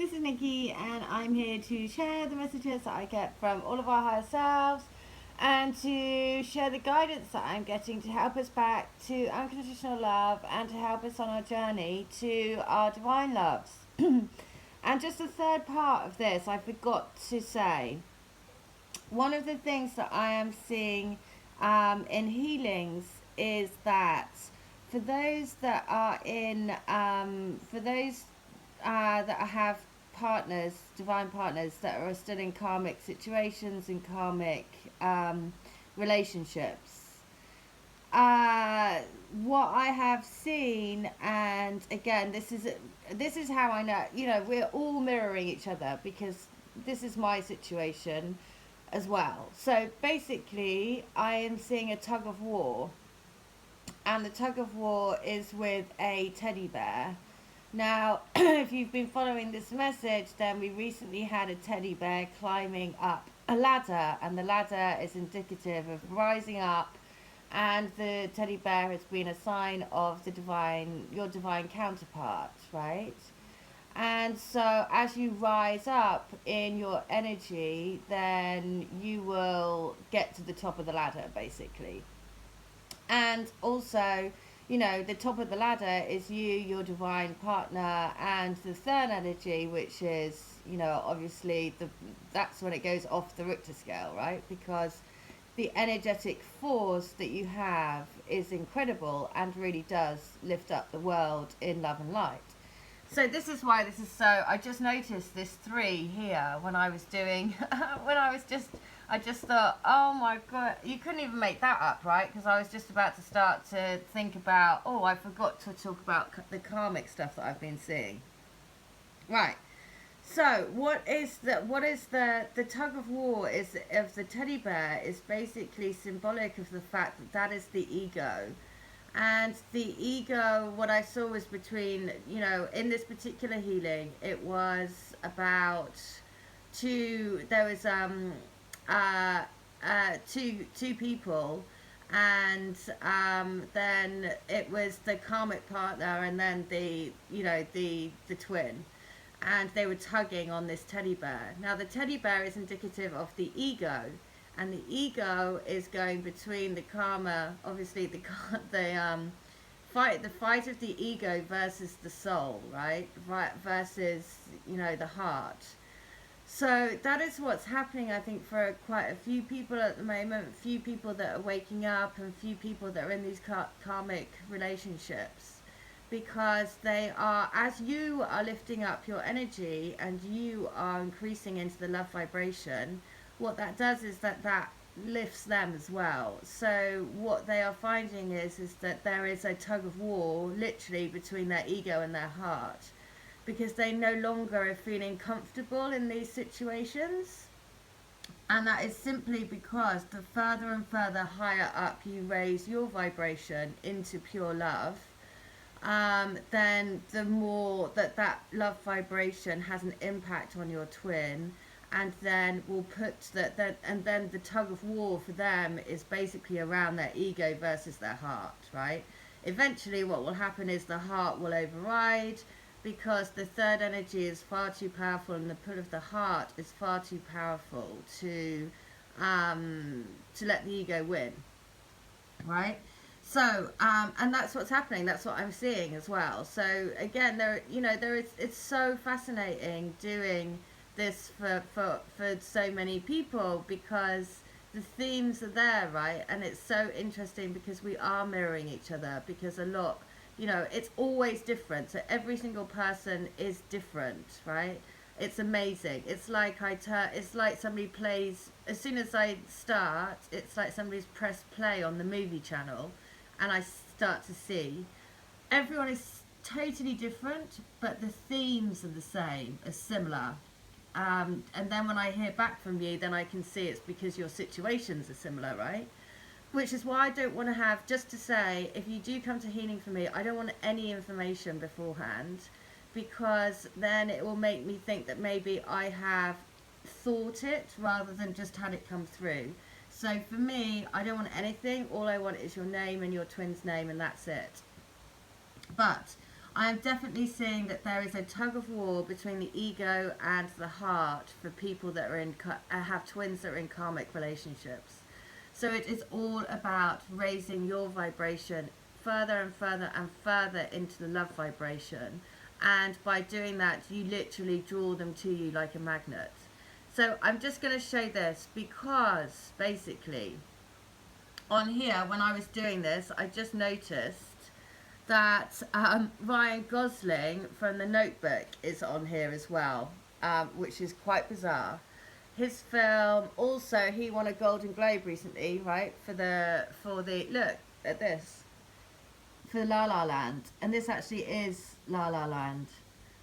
this is Nikki, and I'm here to share the messages that I get from all of our higher selves and to share the guidance that I'm getting to help us back to unconditional love and to help us on our journey to our divine loves. And just the third part of this, I forgot to say, one of the things that I am seeing in healings is that for those that are for those that have partners, divine partners that are still in karmic situations and karmic relationships. What I have seen, and again, this is how I know. You know, we're all mirroring each other because this is my situation as well. So basically, I am seeing a tug of war, and the tug of war is with a teddy bear. Now, if you've been following this message, then we recently had a teddy bear climbing up a ladder, and the ladder is indicative of rising up, and the teddy bear has been a sign of the divine, your divine counterpart, right? And so as you rise up in your energy, then you will get to the top of the ladder, basically. And also, you know, the top of the ladder is you, your divine partner, and the third energy, which is, you know, obviously that's when it goes off the Richter scale, right? Because the energetic force that you have is incredible and really does lift up the world in love and light. So this is why this is so. I just noticed this 3 here when I was doing, I just thought, oh my god, you couldn't even make that up, right? Because I was just about to start to think about, oh, I forgot to talk about the karmic stuff that I've been seeing. Right. So what is the tug of war is of the teddy bear is basically symbolic of the fact that that is the ego. And the ego, what I saw was between, you know, in this particular healing, it was about there was two people, and then it was the karmic partner, and then the twin, and they were tugging on this teddy bear. Now the teddy bear is indicative of the ego, and the ego is going between the karma, obviously the fight of the ego versus the soul, right? Versus, you know, the heart. So that is what's happening, I think, for quite a few people at the moment. Few people that are waking up, and few people that are in these karmic relationships, because they are, as you are lifting up your energy and you are increasing into the love vibration, what that does is that lifts them as well. So what they are finding is that there is a tug of war literally between their ego and their heart, because they no longer are feeling comfortable in these situations. And that is simply because the further and further higher up you raise your vibration into pure love, then the more that love vibration has an impact on your twin, and then will put and then the tug of war for them is basically around their ego versus their heart, right? Eventually what will happen is the heart will override, because the third energy is far too powerful, and the pull of the heart is far too powerful to let the ego win, right? So and that's what's happening. That's what I'm seeing as well. So again, it's so fascinating doing this for so many people, because the themes are there, right? And it's so interesting because we are mirroring each other, because a lot, you know, it's always different. So every single person is different, right? It's amazing. It's like it's like somebody plays, as soon as I start, it's like somebody's pressed play on the movie channel, and I start to see everyone is totally different, but the themes are the same, are similar. And then when I hear back from you, then I can see it's because your situations are similar, right? Which is why I don't want to have, just to say, if you do come to healing for me, I don't want any information beforehand, because then it will make me think that maybe I have thought it rather than just had it come through. So for me, I don't want anything. All I want is your name and your twin's name, and that's it. But I'm definitely seeing that there is a tug of war between the ego and the heart for people that are have twins that are in karmic relationships. So it is all about raising your vibration further and further and further into the love vibration. And by doing that, you literally draw them to you like a magnet. So I'm just going to show this because basically on here, when I was doing this, I just noticed that Ryan Gosling from The Notebook is on here as well, which is quite bizarre. His film, also, he won a Golden Globe recently, right? For the look at this, for La La Land, and this actually is La La Land.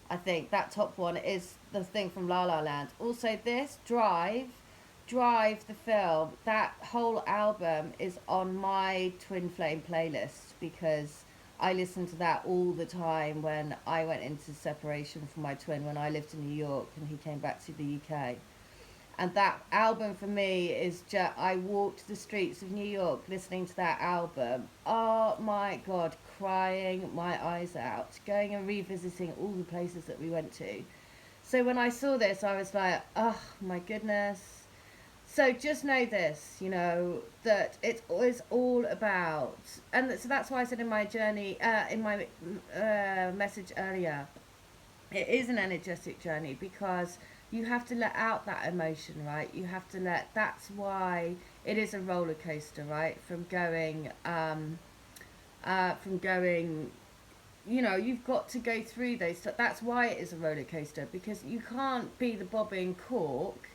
I think that top one is the thing from La La Land. Also, this Drive the film. That whole album is on my Twin Flame playlist because I listened to that all the time when I went into separation from my twin when I lived in New York and he came back to the UK. And that album for me is just, I walked the streets of New York listening to that album. Oh my God, crying my eyes out, going and revisiting all the places that we went to. So when I saw this, I was like, oh my goodness. So just know this, you know, that it is all about, and so that's why I said in my journey, in my message earlier, it is an energetic journey because you have to let out that emotion, right? You have to that's why it is a roller coaster, right? From going, you know, you've got to go through those. That's why it is a roller coaster, because you can't be the bobbing cork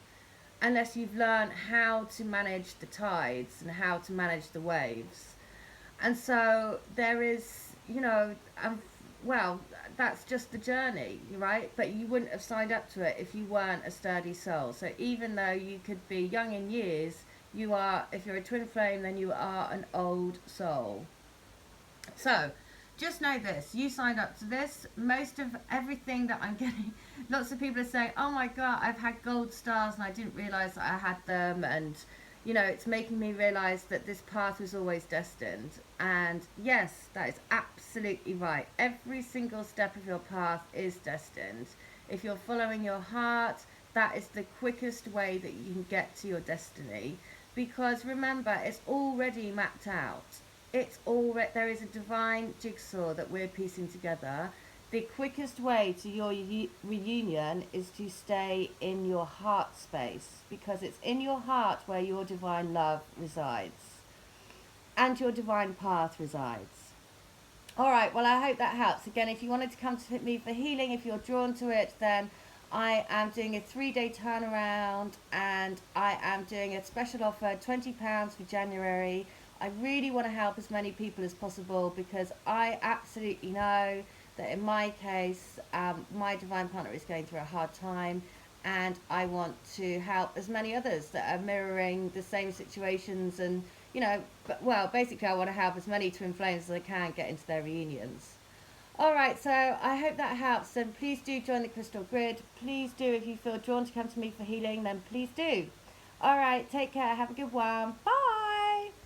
unless you've learned how to manage the tides and how to manage the waves. And so there is, you know, well, that's just the journey, right? But you wouldn't have signed up to it if you weren't a sturdy soul. So even though you could be young in years, you are, if you're a twin flame, then you are an old soul. So just know this, you signed up to this. Most of everything that I'm getting, lots of people are saying, oh my God, I've had gold stars and I didn't realize that I had them, and you know, it's making me realize that this path was always destined. And yes, that is absolutely right. Every single step of your path is destined. If you're following your heart, that is the quickest way that you can get to your destiny, because remember, it's already mapped out. It's already, there is a divine jigsaw that we're piecing together. The quickest way to your reunion is to stay in your heart space, because it's in your heart where your divine love resides and your divine path resides. All right, well, I hope that helps. Again, if you wanted to come to me for healing, if you're drawn to it, then I am doing a 3-day turnaround, and I am doing a special offer, £20 for January. I really want to help as many people as possible, because I absolutely know that in my case, my divine partner is going through a hard time, and I want to help as many others that are mirroring the same situations. And, you know, well, basically I want to help as many twin flames as I can get into their reunions. All right, so I hope that helps, and please do join the Crystal Grid. Please do, if you feel drawn to come to me for healing, then please do. All right, take care, have a good one, bye.